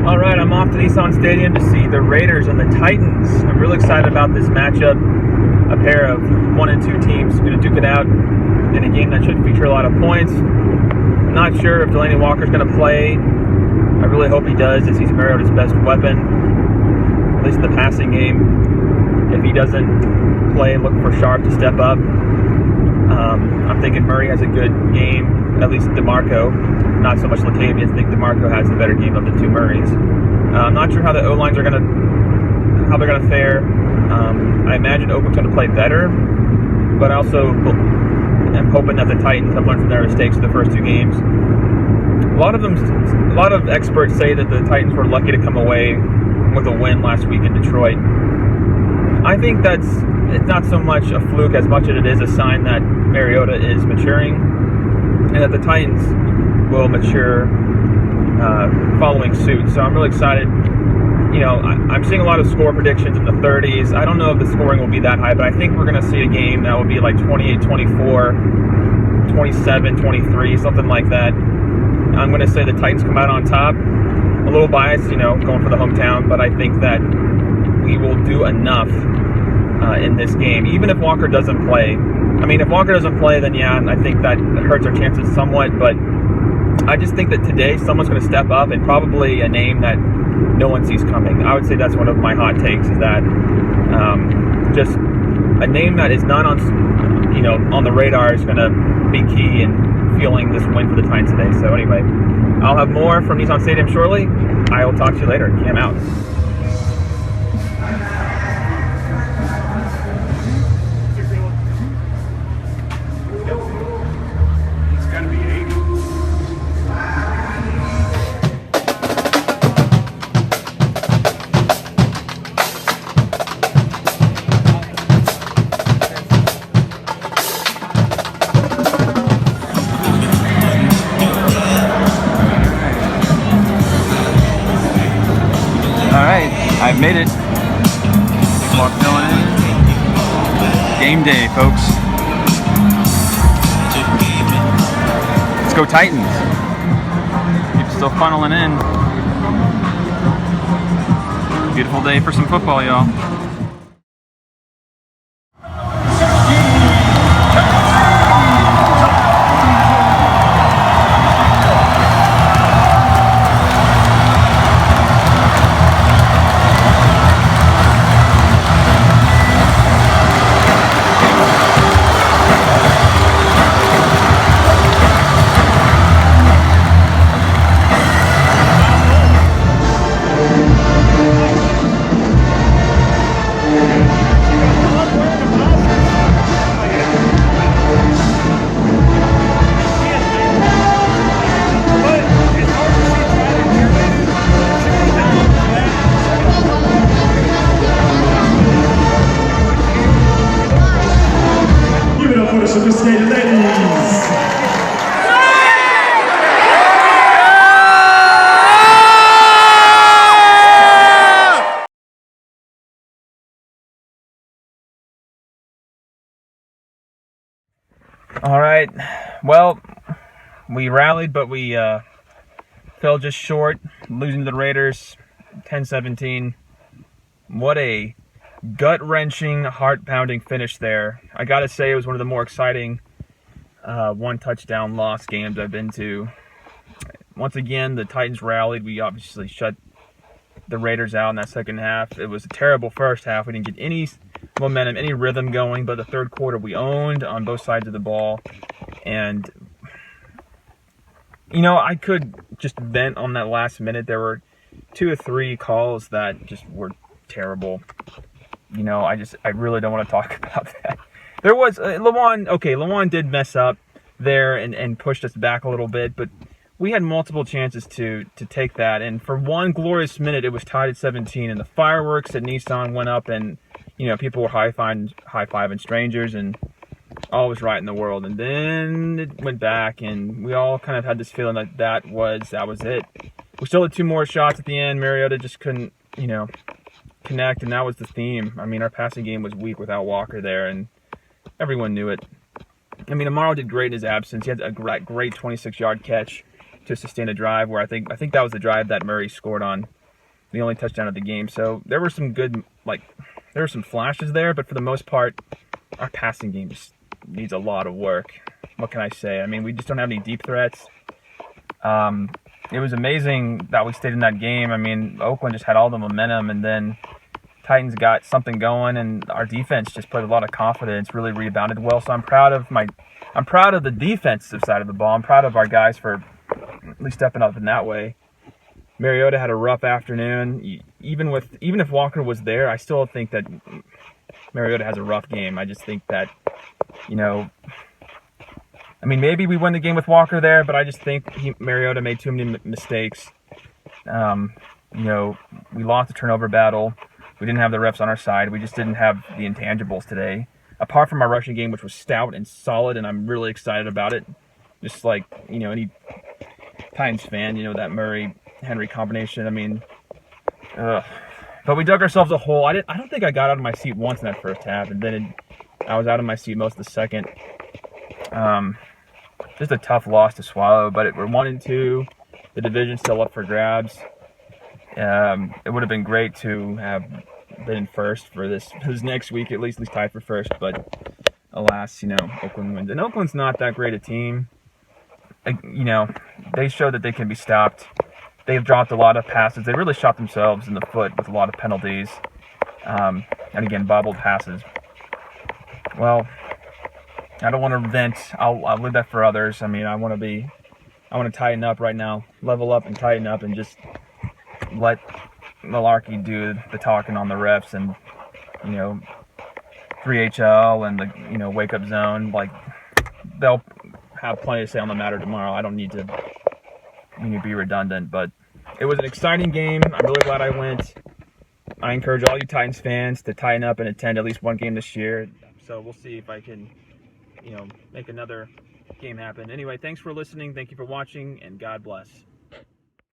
All right, I'm off to Nissan Stadium to see the Raiders and the Titans. I'm really excited about this matchup. A pair of 1 and 2 teams going to duke it out in a game that should feature a lot of points. I'm not sure if Delaney Walker's going to play. I really hope he does, as he's Mariota's best weapon, at least in the passing game. If he doesn't play, look for Sharp to step up. I'm thinking Murray has a good game, at least DeMarco. Not so much Latavius. I think DeMarco has the better game of the two Murrays. I'm not sure how the O-lines are they're gonna fare. I imagine Oakland's gonna play better, but I also am hoping that the Titans have learned from their mistakes in the first 2 games. A lot of experts say that the Titans were lucky to come away with a win last week in Detroit. I think it's not so much a fluke as much as it is a sign that Mariota is maturing, and that the Titans will mature following suit. So I'm really excited. You know, I'm seeing a lot of score predictions in the 30s. I don't know if the scoring will be that high, but I think we're going to see a game that will be like 28-24, 27-23, something like that. I'm going to say the Titans come out on top. A little biased, going for the hometown, but I think that we will do enough in this game, even if Walker doesn't play. I mean, if Walker doesn't play, then yeah, I think that hurts our chances somewhat, but I just think that today someone's going to step up, and probably a name that no one sees coming. I would say that's one of my hot takes, is that just a name that is not on the radar is going to be key in fueling this win for the Titans today. So anyway, I'll have more from Nissan Stadium shortly. I will talk to you later. Cam out. I've made it. Clock going in. Game day, folks. Let's go Titans. Keep still funneling in. Beautiful day for some football, y'all. Sophisticated ladies. All right. Well, we rallied, but we fell just short, losing to the Raiders 10-17. What a gut-wrenching, heart-pounding finish there. I gotta say, it was one of the more exciting one-touchdown loss games I've been to. Once again, the Titans rallied. We obviously shut the Raiders out in that second half. It was a terrible first half. We didn't get any momentum, any rhythm going, but the third quarter we owned on both sides of the ball. And, I could just vent on that last minute. There were 2 or 3 calls that just were terrible. I really don't want to talk about that. There was Lawan did mess up there and pushed us back a little bit, but we had multiple chances to take that. And for one glorious minute, it was tied at 17, and the fireworks at Nissan went up, and people were high-fiving strangers, and all was right in the world. And then it went back, and we all kind of had this feeling that was it. We still had 2 more shots at the end. Mariota just couldn't, connect, and that was the theme. I mean, our passing game was weak without Walker there, and everyone knew it. I mean, Amaro did great in his absence. He had a great 26-yard catch to sustain a drive where I think that was the drive that Murray scored on, the only touchdown of the game. So there were some good, there were some flashes there, but for the most part, our passing game just needs a lot of work. What can I say? I mean, we just don't have any deep threats. It was amazing that we stayed in that game. I mean, Oakland just had all the momentum, and then Titans got something going, and our defense just put a lot of confidence, really rebounded well. So I'm proud of the defensive side of the ball. I'm proud of our guys for at least stepping up in that way. Mariota had a rough afternoon. Even if Walker was there, I still think that Mariota has a rough game. I just think that, I mean, maybe we win the game with Walker there, but I just think Mariota made too many mistakes. We lost the turnover battle. We didn't have the refs on our side. We just didn't have the intangibles today. Apart from our rushing game, which was stout and solid, and I'm really excited about it. Just like, any Titans fan, that Murray-Henry combination. I mean, but we dug ourselves a hole. I don't think I got out of my seat once in that first half, and then I was out of my seat most of the second. Just a tough loss to swallow, but we're 1-2. The division's still up for grabs. It would have been great to have been first for this next week, at least tied for first. But alas, Oakland wins, and Oakland's not that great a team. They showed that they can be stopped. They've dropped a lot of passes. They really shot themselves in the foot with a lot of penalties, and again, bobbled passes. Well, I don't want to vent. I'll leave that for others. I mean, I want to tighten up right now, level up and tighten up, and just let Malarkey do the talking on the refs and 3HL and the wake up zone. Like, they'll have plenty to say on the matter tomorrow. I don't need to be redundant, but it was an exciting game. I'm really glad I went. I encourage all you Titans fans to tighten up and attend at least one game this year. So we'll see if I can make another game happen. Anyway, thanks for listening. Thank you for watching, and God bless.